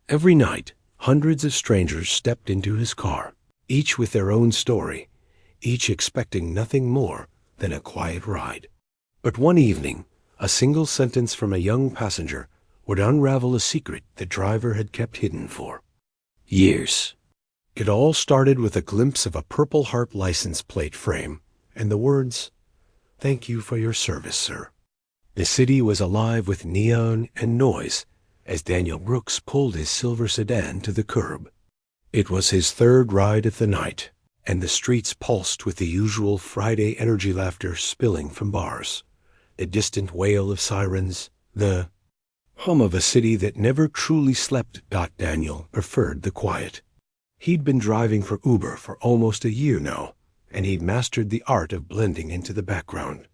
Every night, hundreds of strangers stepped into his car, each with their own story, each expecting nothing more than a quiet ride. But one evening, a single sentence from a young passenger would unravel a secret the driver had kept hidden for years. It all started with a glimpse of a Purple Heart license plate frame and the words, "Thank you for your service, sir." The city was alive with neon and noise as Daniel Brooks pulled his silver sedan to the curb. It was his third ride of the night, and the streets pulsed with the usual Friday energy laughter spilling from bars, the distant wail of sirens, the hum of a city that never truly slept. Daniel preferred the quiet. He'd been driving for Uber for almost a year now, and he'd mastered the art of blending into the background.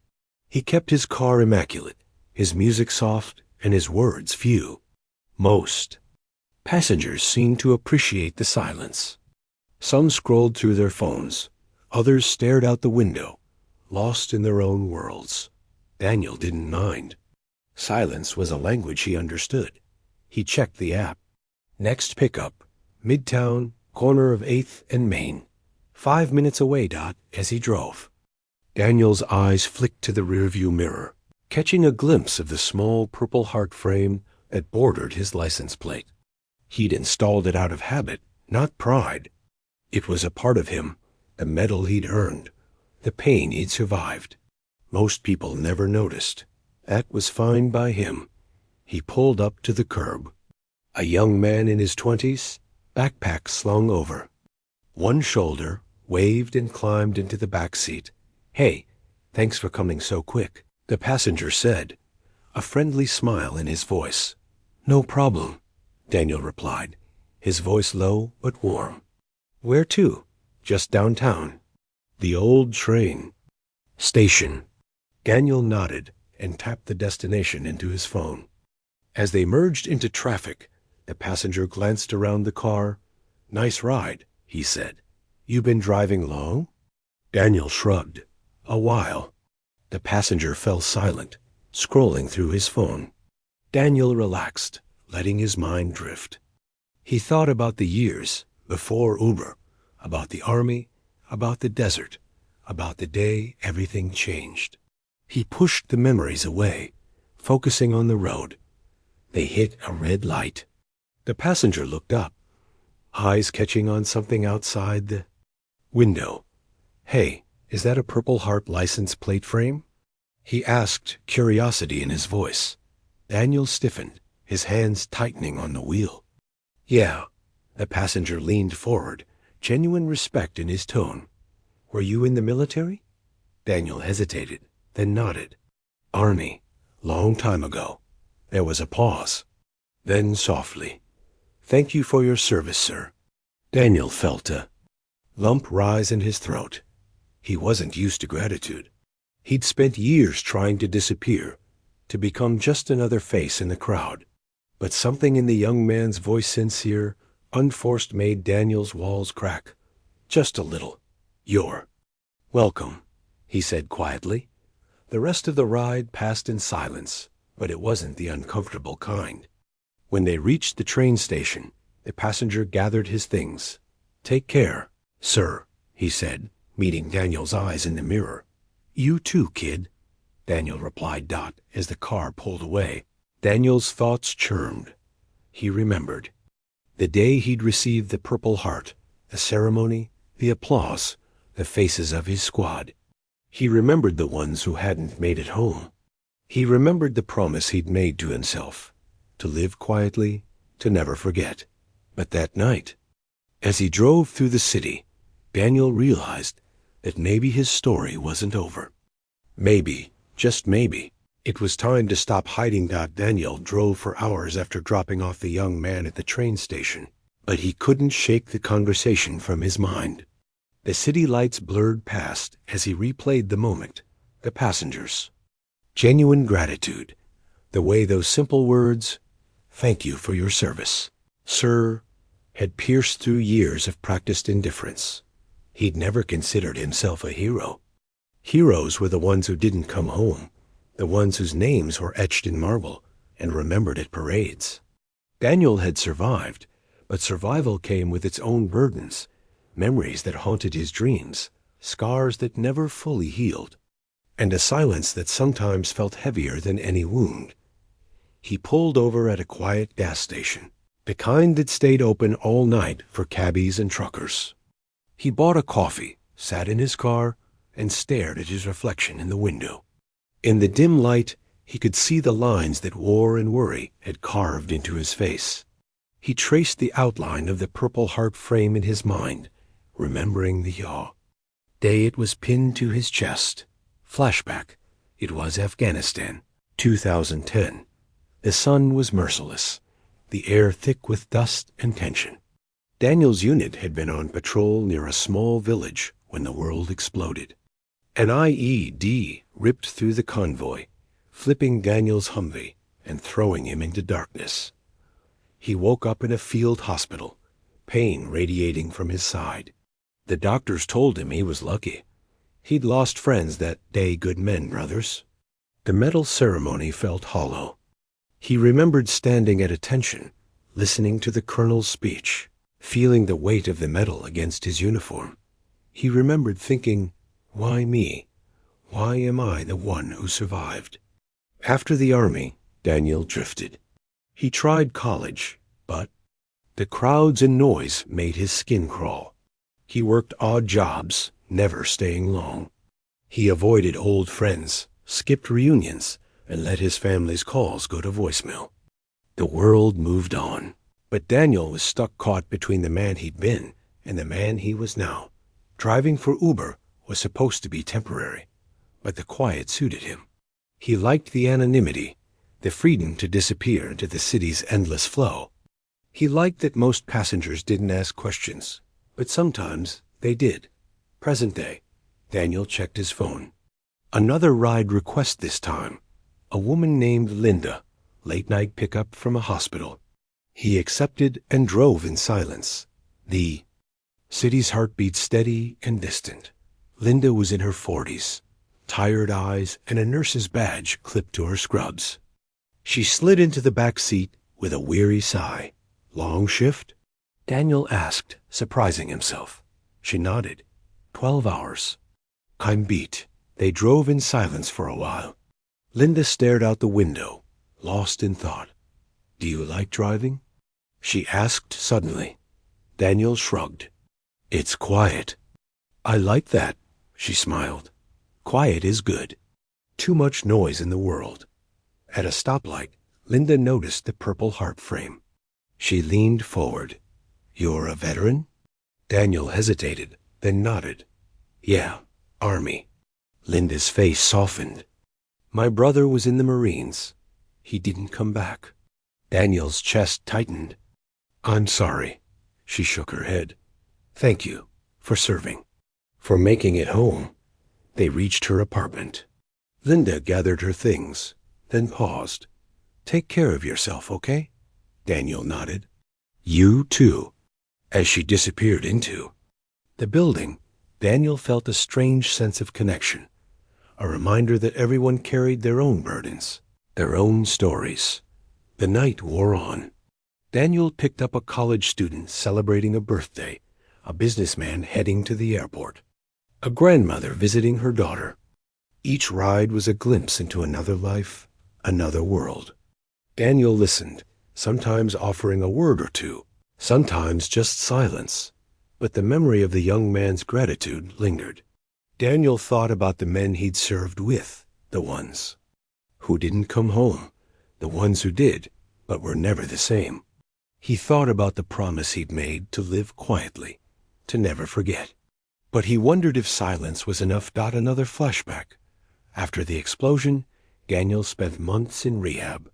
He kept his car immaculate, his music soft, and his words few. Most passengers seemed to appreciate the silence. Some scrolled through their phones. Others stared out the window, lost in their own worlds. Daniel didn't mind. Silence was a language he understood. He checked the app. Next pickup, Midtown, corner of 8th and Main. 5 minutes away. As he drove, Daniel's eyes flicked to the rearview mirror, catching a glimpse of the small Purple Heart frame that bordered his license plate. He'd installed it out of habit, not pride. It was a part of him, the medal he'd earned, the pain he'd survived. Most people never noticed. That was fine by him. He pulled up to the curb. A young man in his 20s, backpack slung over. One shoulder, waved and climbed into the back seat. "Hey, thanks for coming so quick," the passenger said, a friendly smile in his voice. "No problem," Daniel replied, his voice low but warm. "Where to?" "Just downtown." "The old train station." Daniel nodded and tapped the destination into his phone. As they merged into traffic, the passenger glanced around the car. "Nice ride," he said. "You been driving long?" Daniel shrugged. "A while." The passenger fell silent, scrolling through his phone. Daniel relaxed, letting his mind drift. He thought about the years before Uber, about the army, about the desert, about the day everything changed. He pushed the memories away, focusing on the road. They hit a red light. The passenger looked up, eyes catching on something outside the window. "Hey, is that a Purple Heart license plate frame?" he asked, curiosity in his voice. Daniel stiffened, his hands tightening on the wheel. "Yeah." The passenger leaned forward, genuine respect in his tone. "Were you in the military?" Daniel hesitated, then nodded. "Army, long time ago." There was a pause. Then softly, "Thank you for your service, sir." Daniel felt a lump rise in his throat. He wasn't used to gratitude. He'd spent years trying to disappear, to become just another face in the crowd. But something in the young man's voice, sincere, unforced, made Daniel's walls crack. Just a little. "You're welcome," he said quietly. The rest of the ride passed in silence, but it wasn't the uncomfortable kind. When they reached the train station, the passenger gathered his things. "Take care, sir," he said, meeting Daniel's eyes in the mirror. "You too, kid," Daniel replied. As the car pulled away, Daniel's thoughts churned. He remembered the day he'd received the Purple Heart, the ceremony, the applause, the faces of his squad. He remembered the ones who hadn't made it home. He remembered the promise he'd made to himself, to live quietly, to never forget. But that night, as he drove through the city, Daniel realized that maybe his story wasn't over. Maybe, just maybe, it was time to stop hiding. Daniel drove for hours after dropping off the young man at the train station, but he couldn't shake the conversation from his mind. The city lights blurred past as he replayed the moment, the passengers. Genuine gratitude, the way those simple words, "Thank you for your service, sir," had pierced through years of practiced indifference. He'd never considered himself a hero. Heroes were the ones who didn't come home, the ones whose names were etched in marble and remembered at parades. Daniel had survived, but survival came with its own burdens, memories that haunted his dreams, scars that never fully healed, and a silence that sometimes felt heavier than any wound. He pulled over at a quiet gas station, the kind that stayed open all night for cabbies and truckers. He bought a coffee, sat in his car, and stared at his reflection in the window. In the dim light, he could see the lines that war and worry had carved into his face. He traced the outline of the Purple Heart frame in his mind, remembering the yaw. Day it was pinned to his chest. Flashback. It was Afghanistan, 2010. The sun was merciless, the air thick with dust and tension. Daniel's unit had been on patrol near a small village when the world exploded. An IED ripped through the convoy, flipping Daniel's Humvee and throwing him into darkness. He woke up in a field hospital, pain radiating from his side. The doctors told him he was lucky. He'd lost friends that day, good men, brothers. The medal ceremony felt hollow. He remembered standing at attention, listening to the colonel's speech, feeling the weight of the medal against his uniform. He remembered thinking, why me? Why am I the one who survived? After the army, Daniel drifted. He tried college, but the crowds and noise made his skin crawl. He worked odd jobs, never staying long. He avoided old friends, skipped reunions, and let his family's calls go to voicemail. The world moved on, but Daniel was stuck caught between the man he'd been and the man he was now. Driving for Uber was supposed to be temporary, but the quiet suited him. He liked the anonymity, the freedom to disappear into the city's endless flow. He liked that most passengers didn't ask questions, but sometimes they did. Present day, Daniel checked his phone. Another ride request this time. A woman named Linda, late-night pickup from a hospital. He accepted and drove in silence. The city's heartbeat steady and distant. Linda was in her 40s, tired eyes and a nurse's badge clipped to her scrubs. She slid into the back seat with a weary sigh. Long shift? Daniel asked, surprising himself. She nodded. 12 hours. I'm beat. They drove in silence for a while. Linda stared out the window, lost in thought. Do you like driving? She asked suddenly. Daniel shrugged. It's quiet. I like that, she smiled. Quiet is good. Too much noise in the world. At a stoplight, Linda noticed the Purple Heart frame. She leaned forward. You're a veteran? Daniel hesitated, then nodded. Yeah, Army. Linda's face softened. My brother was in the Marines. He didn't come back. Daniel's chest tightened. I'm sorry. She shook her head. Thank you for serving, for making it home. They reached her apartment. Linda gathered her things, then paused. Take care of yourself, okay? Daniel nodded. You too. As she disappeared into the building, Daniel felt a strange sense of connection, a reminder that everyone carried their own burdens, their own stories. The night wore on. Daniel picked up a college student celebrating a birthday, a businessman heading to the airport, a grandmother visiting her daughter. Each ride was a glimpse into another life, another world. Daniel listened, sometimes offering a word or two, sometimes just silence, but the memory of the young man's gratitude lingered. Daniel thought about the men he'd served with, the ones who didn't come home, the ones who did, but were never the same. He thought about the promise he'd made to live quietly, to never forget. But he wondered if silence was enough. Another flashback. After the explosion, Daniel spent months in rehab.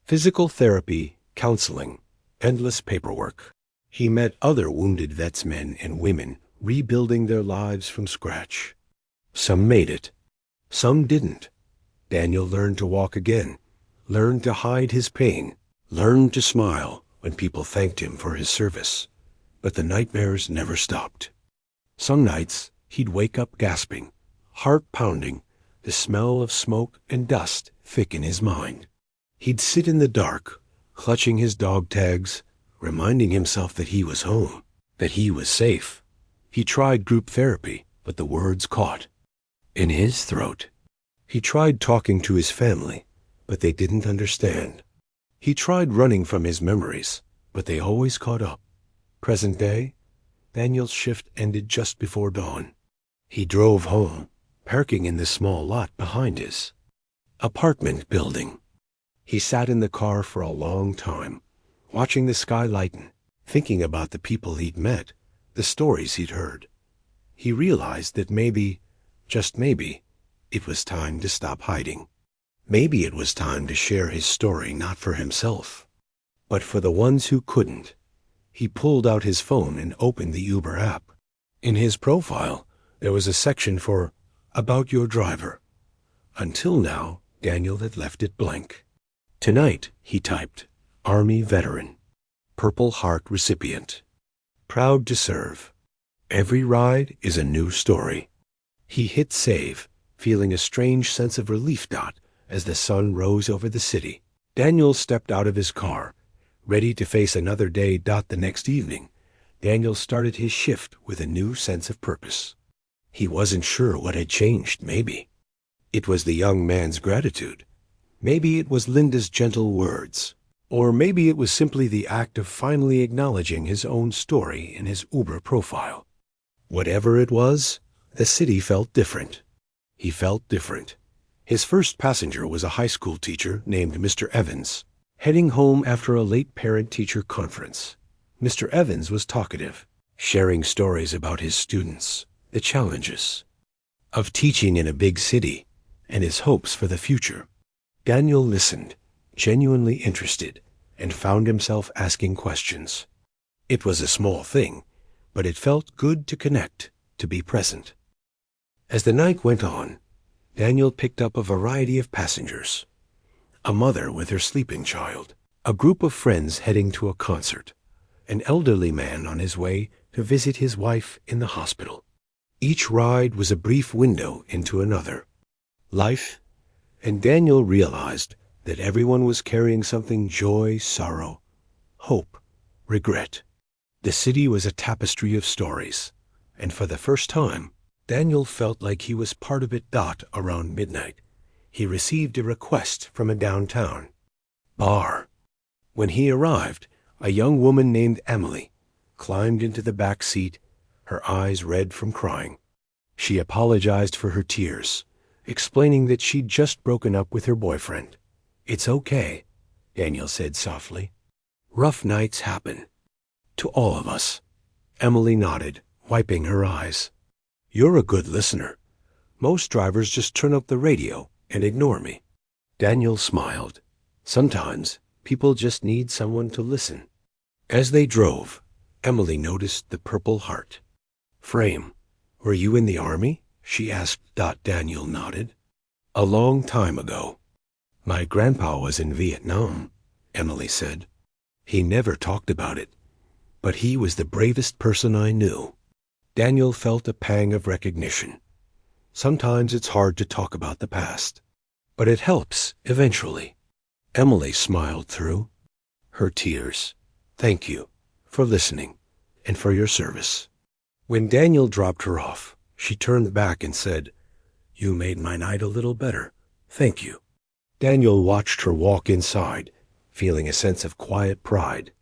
Physical therapy, counseling, endless paperwork. He met other wounded vets, men and women, rebuilding their lives from scratch. Some made it. Some didn't. Daniel learned to walk again, learned to hide his pain, learned to smile when people thanked him for his service. But the nightmares never stopped. Some nights, he'd wake up gasping, heart pounding, the smell of smoke and dust thick in his mind. He'd sit in the dark, clutching his dog tags, reminding himself that he was home, that he was safe. He tried group therapy, but the words caught in his throat. He tried talking to his family, but they didn't understand. He tried running from his memories, but they always caught up. Present day, Daniel's shift ended just before dawn. He drove home, parking in the small lot behind his apartment building. He sat in the car for a long time, watching the sky lighten, thinking about the people he'd met, the stories he'd heard. He realized that maybe, just maybe, it was time to stop hiding. Maybe it was time to share his story not for himself, but for the ones who couldn't. He pulled out his phone and opened the Uber app. In his profile, there was a section for About Your Driver. Until now, Daniel had left it blank. Tonight, he typed, Army veteran, Purple Heart recipient, proud to serve. Every ride is a new story. He hit save, feeling a strange sense of relief. As the sun rose over the city, Daniel stepped out of his car, ready to face another day. The next evening, Daniel started his shift with a new sense of purpose. He wasn't sure what had changed. Maybe it was the young man's gratitude. Maybe it was Linda's gentle words. Or maybe it was simply the act of finally acknowledging his own story in his Uber profile. Whatever it was, the city felt different. He felt different. His first passenger was a high school teacher named Mr. Evans, heading home after a late parent-teacher conference. Mr. Evans was talkative, sharing stories about his students, the challenges of teaching in a big city, and his hopes for the future. Daniel listened, genuinely interested, and found himself asking questions. It was a small thing, but it felt good to connect, to be present. As the night went on, Daniel picked up a variety of passengers. A mother with her sleeping child, a group of friends heading to a concert, an elderly man on his way to visit his wife in the hospital. Each ride was a brief window into another. Life, and Daniel realized that everyone was carrying something: joy, sorrow, hope, regret. The city was a tapestry of stories, and for the first time, Daniel felt like he was part of it. Around midnight, he received a request from a downtown bar. When he arrived, a young woman named Emily climbed into the back seat, her eyes red from crying. She apologized for her tears, explaining that she'd just broken up with her boyfriend. "It's okay," Daniel said softly. "Rough nights happen. To all of us." Emily nodded, wiping her eyes. "You're a good listener. Most drivers just turn up the radio and ignore me." Daniel smiled. Sometimes people just need someone to listen. As they drove, Emily noticed the Purple Heart frame. "Were you in the Army?" she asked. Daniel nodded. "A long time ago. My grandpa was in Vietnam," Emily said. "He never talked about it, but he was the bravest person I knew." Daniel felt a pang of recognition. Sometimes it's hard to talk about the past, but it helps eventually. Emily smiled through her tears. "Thank you for listening and for your service." When Daniel dropped her off, she turned back and said, "You made my night a little better. Thank you." Daniel watched her walk inside, feeling a sense of quiet pride.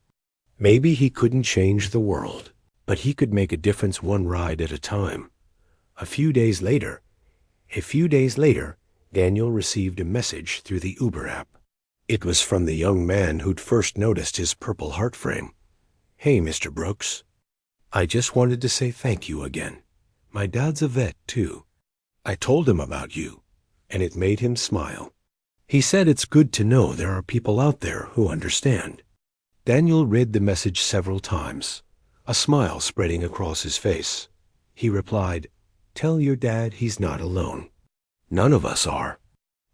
Maybe he couldn't change the world, but he could make a difference one ride at a time. A few days later, Daniel received a message through the Uber app. It was from the young man who'd first noticed his Purple Heart frame. "Hey, Mr. Brooks. I just wanted to say thank you again. My dad's a vet, too. I told him about you, and it made him smile. He said it's good to know there are people out there who understand." Daniel read the message several times, a smile spreading across his face. He replied, "Tell your dad he's not alone. None of us are."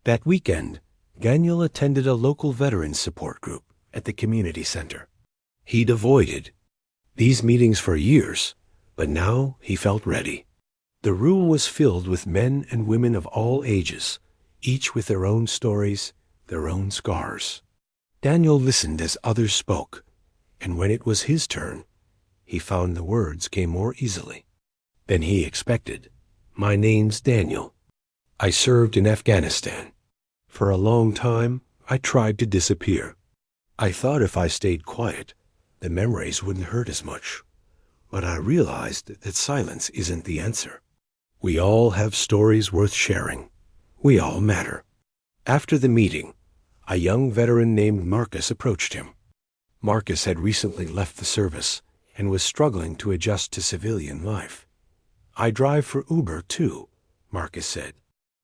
That weekend, Daniel attended a local veterans support group at the community center. He'd avoided these meetings for years, but now he felt ready. The room was filled with men and women of all ages, each with their own stories, their own scars. Daniel listened as others spoke, and when it was his turn, he found the words came more easily than he expected. My name's Daniel. I served in Afghanistan. For a long time, I tried to disappear. I thought if I stayed quiet, the memories wouldn't hurt as much. But I realized that silence isn't the answer. We all have stories worth sharing. We all matter. After the meeting, a young veteran named Marcus approached him. Marcus had recently left the service and was struggling to adjust to civilian life. I drive for Uber too, Marcus said.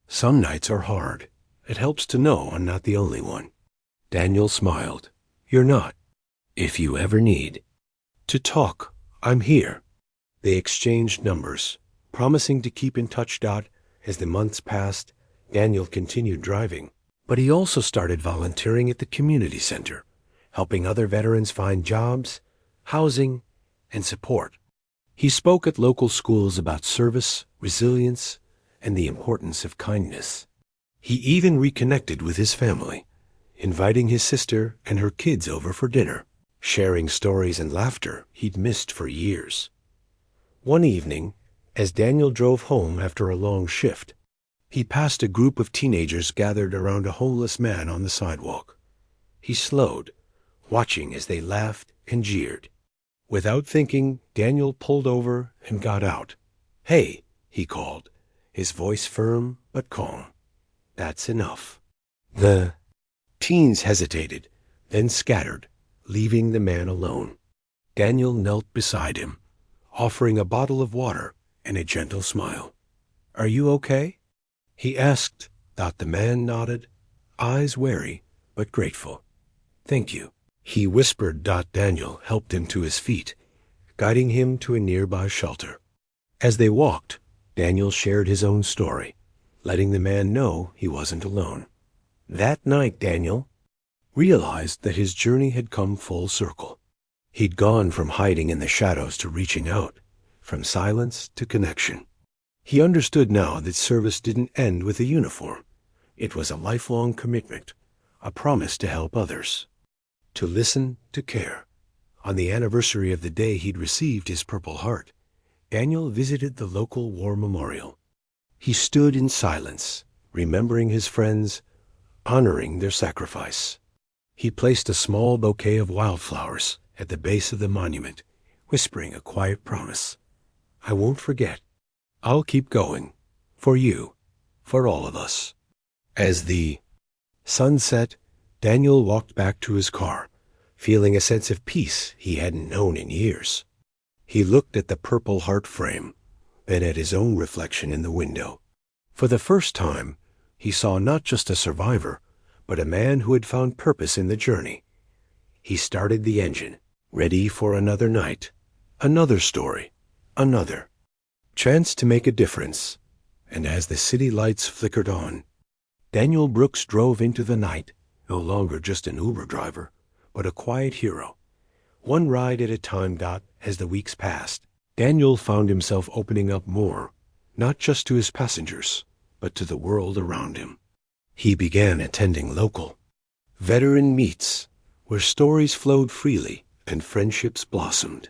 Some nights are hard. It helps to know I'm not the only one. Daniel smiled. You're not. If you ever need to talk, I'm here. They exchanged numbers, promising to keep in touch. As the months passed, Daniel continued driving, but he also started volunteering at the community center, helping other veterans find jobs, housing, and support. He spoke at local schools about service, resilience, and the importance of kindness. He even reconnected with his family, inviting his sister and her kids over for dinner, sharing stories and laughter he'd missed for years. One evening, as Daniel drove home after a long shift, he passed a group of teenagers gathered around a homeless man on the sidewalk. He slowed, watching as they laughed and jeered. Without thinking, Daniel pulled over and got out. Hey, he called, his voice firm but calm. That's enough. The teens hesitated, then scattered, leaving the man alone. Daniel knelt beside him, offering a bottle of water and a gentle smile. Are you okay? He asked. The man nodded, eyes wary but grateful. Thank you, he whispered. Daniel helped him to his feet, guiding him to a nearby shelter. As they walked, Daniel shared his own story, letting the man know he wasn't alone. That night, Daniel realized that his journey had come full circle. He'd gone from hiding in the shadows to reaching out, from silence to connection. He understood now that service didn't end with a uniform. It was a lifelong commitment, a promise to help others, to listen, to care. On the anniversary of the day he'd received his Purple Heart, Daniel visited the local war memorial. He stood in silence, remembering his friends, honoring their sacrifice. He placed a small bouquet of wildflowers at the base of the monument, whispering a quiet promise. I won't forget. I'll keep going. For you. For all of us. As the sun set, Daniel walked back to his car, feeling a sense of peace he hadn't known in years. He looked at the Purple Heart frame, then at his own reflection in the window. For the first time, he saw not just a survivor, but a man who had found purpose in the journey. He started the engine, ready for another night, another story, another chance to make a difference. And as the city lights flickered on, Daniel Brooks drove into the night, no longer just an Uber driver, but a quiet hero. One ride at a time. As the weeks passed, Daniel found himself opening up more, not just to his passengers, but to the world around him. He began attending local veteran meets, where stories flowed freely and friendships blossomed.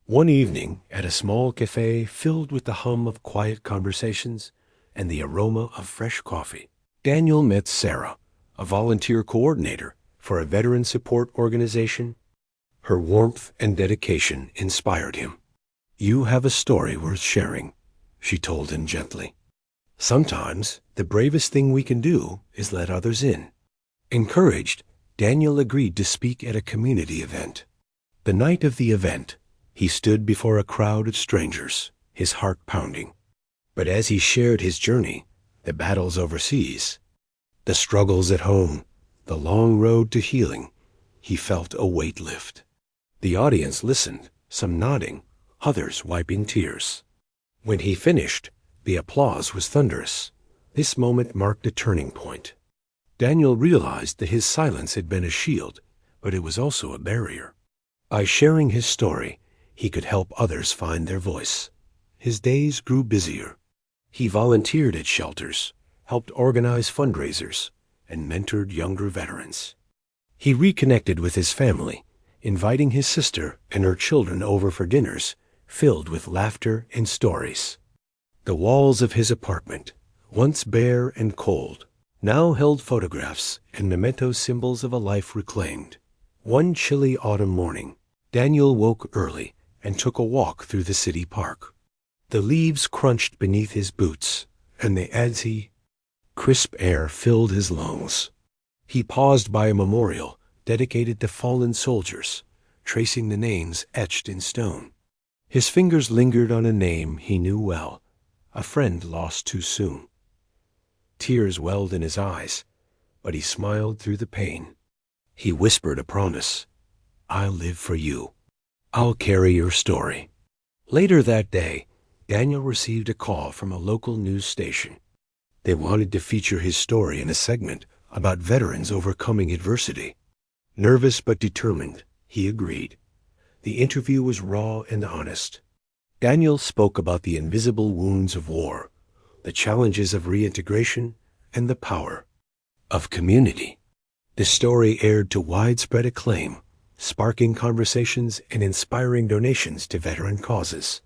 One evening, at a small cafe filled with the hum of quiet conversations and the aroma of fresh coffee, Daniel met Sarah, a volunteer coordinator for a veteran support organization. Her warmth and dedication inspired him. You have a story worth sharing, she told him gently. Sometimes the bravest thing we can do is let others in. Encouraged, Daniel agreed to speak at a community event. The night of the event, he stood before a crowd of strangers, his heart pounding. But as he shared his journey, the battles overseas, the struggles at home, the long road to healing, he felt a weight lift. The audience listened, some nodding, others wiping tears. When he finished, the applause was thunderous. This moment marked a turning point. Daniel realized that his silence had been a shield, but it was also a barrier. By sharing his story, he could help others find their voice. His days grew busier. He volunteered at shelters, helped organize fundraisers, and mentored younger veterans. He reconnected with his family, inviting his sister and her children over for dinners filled with laughter and stories. The walls of his apartment, once bare and cold, now held photographs and memento symbols of a life reclaimed. One chilly autumn morning, Daniel woke early and took a walk through the city park. The leaves crunched beneath his boots, and the crisp air filled his lungs. He paused by a memorial dedicated to fallen soldiers, tracing the names etched in stone. His fingers lingered on a name he knew well, a friend lost too soon. Tears welled in his eyes, but he smiled through the pain. He whispered a promise. "I'll live for you. I'll carry your story." Later that day, Daniel received a call from a local news station. They wanted to feature his story in a segment about veterans overcoming adversity. Nervous but determined, he agreed. The interview was raw and honest. Daniel spoke about the invisible wounds of war, the challenges of reintegration, and the power of community. The story aired to widespread acclaim, sparking conversations and inspiring donations to veteran causes.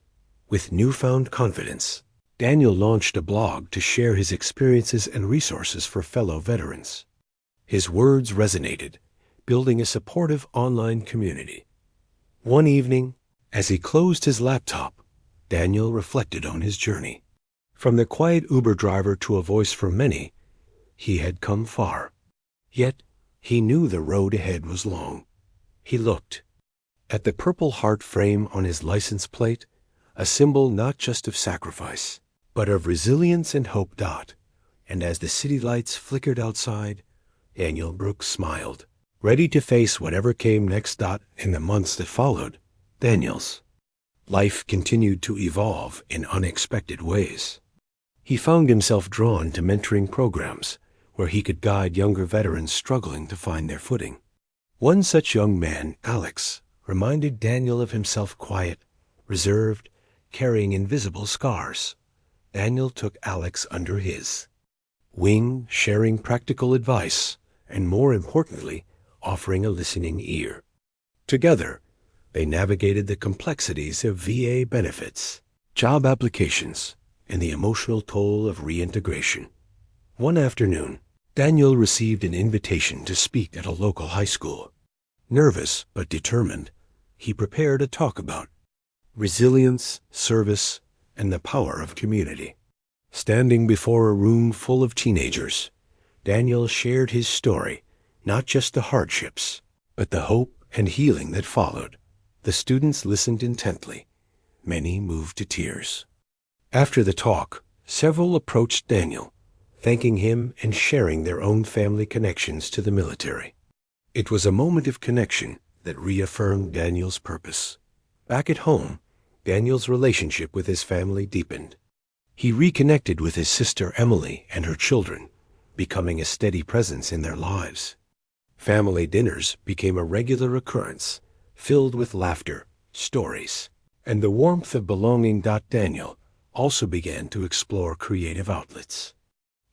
With newfound confidence, Daniel launched a blog to share his experiences and resources for fellow veterans. His words resonated, building a supportive online community. One evening, as he closed his laptop, Daniel reflected on his journey. From the quiet Uber driver to a voice for many, he had come far. Yet, he knew the road ahead was long. He looked at the Purple Heart frame on his license plate, a symbol not just of sacrifice, but of resilience and hope. And as the city lights flickered outside, Daniel Brooks smiled, ready to face whatever came next. In the months that followed, Daniel's life continued to evolve in unexpected ways. He found himself drawn to mentoring programs where he could guide younger veterans struggling to find their footing. One such young man, Alex, reminded Daniel of himself, quiet, reserved, carrying invisible scars. Daniel took Alex under his wing, sharing practical advice, and more importantly, offering a listening ear. Together, they navigated the complexities of VA benefits, job applications, and the emotional toll of reintegration. One afternoon, Daniel received an invitation to speak at a local high school. Nervous but determined, he prepared a talk about resilience, service, and the power of community. Standing before a room full of teenagers, Daniel shared his story, not just the hardships, but the hope and healing that followed. The students listened intently. Many moved to tears. After the talk, several approached Daniel, thanking him and sharing their own family connections to the military. It was a moment of connection that reaffirmed Daniel's purpose. Back at home, Daniel's relationship with his family deepened. He reconnected with his sister Emily and her children, becoming a steady presence in their lives. Family dinners became a regular occurrence, filled with laughter, stories, and the warmth of belonging. Daniel also began to explore creative outlets.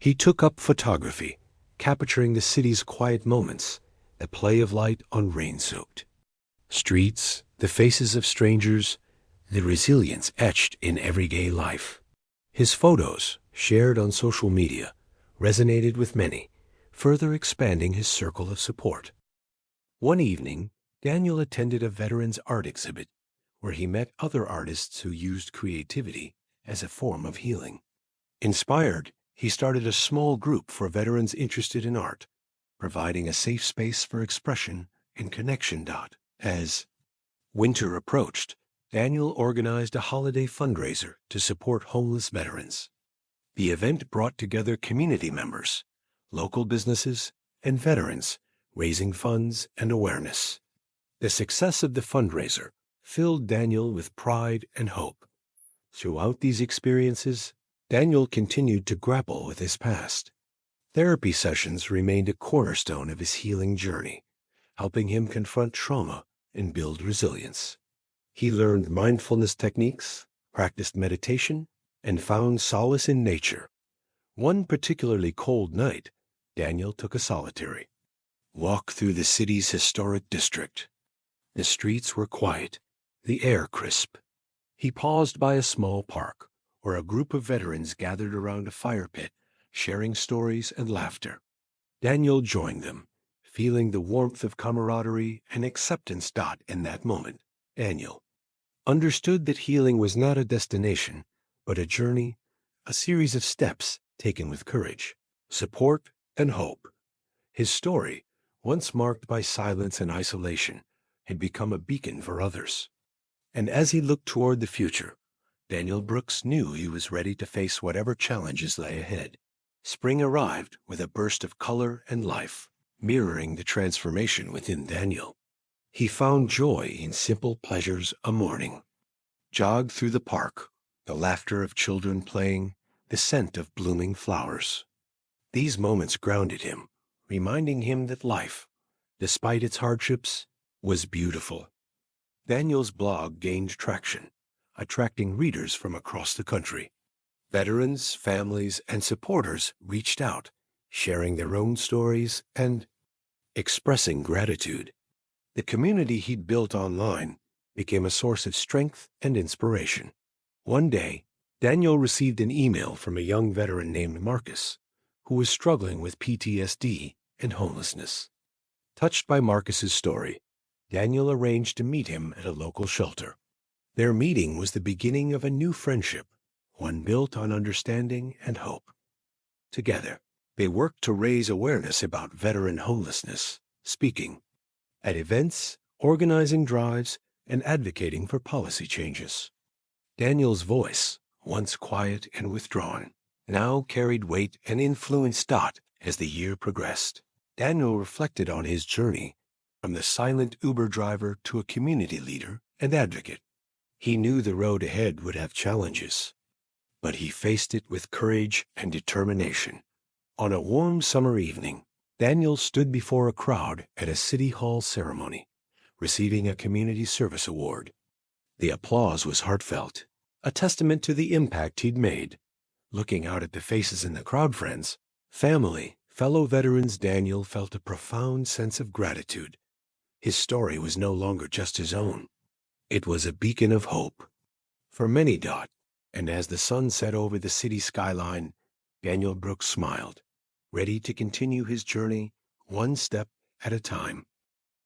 He took up photography, capturing the city's quiet moments, the play of light on rain-soaked streets, the faces of strangers, the resilience etched in everyday life. His photos, shared on social media, resonated with many, further expanding his circle of support. One evening, Daniel attended a veterans art exhibit where he met other artists who used creativity as a form of healing. Inspired, he started a small group for veterans interested in art, providing a safe space for expression and connection. As winter approached, Daniel organized a holiday fundraiser to support homeless veterans. The event brought together community members, local businesses, and veterans, raising funds and awareness. The success of the fundraiser filled Daniel with pride and hope. Throughout these experiences, Daniel continued to grapple with his past. Therapy sessions remained a cornerstone of his healing journey, helping him confront trauma and build resilience. He learned mindfulness techniques, practiced meditation, and found solace in nature. One particularly cold night, Daniel took a solitary walked through the city's historic district. The streets were quiet, the air crisp. He paused by a small park, where a group of veterans gathered around a fire pit, sharing stories and laughter. Daniel joined them, feeling the warmth of camaraderie and acceptance. In that moment, Daniel understood that healing was not a destination, but a journey, a series of steps taken with courage, support, and hope. His story, once marked by silence and isolation, had become a beacon for others. And as he looked toward the future, Daniel Brooks knew he was ready to face whatever challenges lay ahead. Spring arrived with a burst of color and life, mirroring the transformation within Daniel. He found joy in simple pleasures a morning, jogged through the park, the laughter of children playing, the scent of blooming flowers. These moments grounded him, reminding him that life, despite its hardships, was beautiful. Daniel's blog gained traction, attracting readers from across the country. Veterans, families, and supporters reached out, sharing their own stories and expressing gratitude. The community he'd built online became a source of strength and inspiration. One day, Daniel received an email from a young veteran named Marcus, who was struggling with PTSD and homelessness. Touched by Marcus's story, Daniel arranged to meet him at a local shelter. Their meeting was the beginning of a new friendship, one built on understanding and hope. Together, they worked to raise awareness about veteran homelessness, speaking at events, organizing drives, and advocating for policy changes. Daniel's voice, once quiet and withdrawn, now carried weight and influence. As the year progressed, Daniel reflected on his journey from the silent Uber driver to a community leader and advocate. He knew the road ahead would have challenges, but he faced it with courage and determination. On a warm summer evening, Daniel stood before a crowd at a city hall ceremony, receiving a community service award. The applause was heartfelt, a testament to the impact he'd made. Looking out at the faces in the crowd, friends, family, fellow veterans, Daniel felt a profound sense of gratitude. His story was no longer just his own. It was a beacon of hope for many. And as the sun set over the city skyline, Daniel Brooks smiled, ready to continue his journey one step at a time.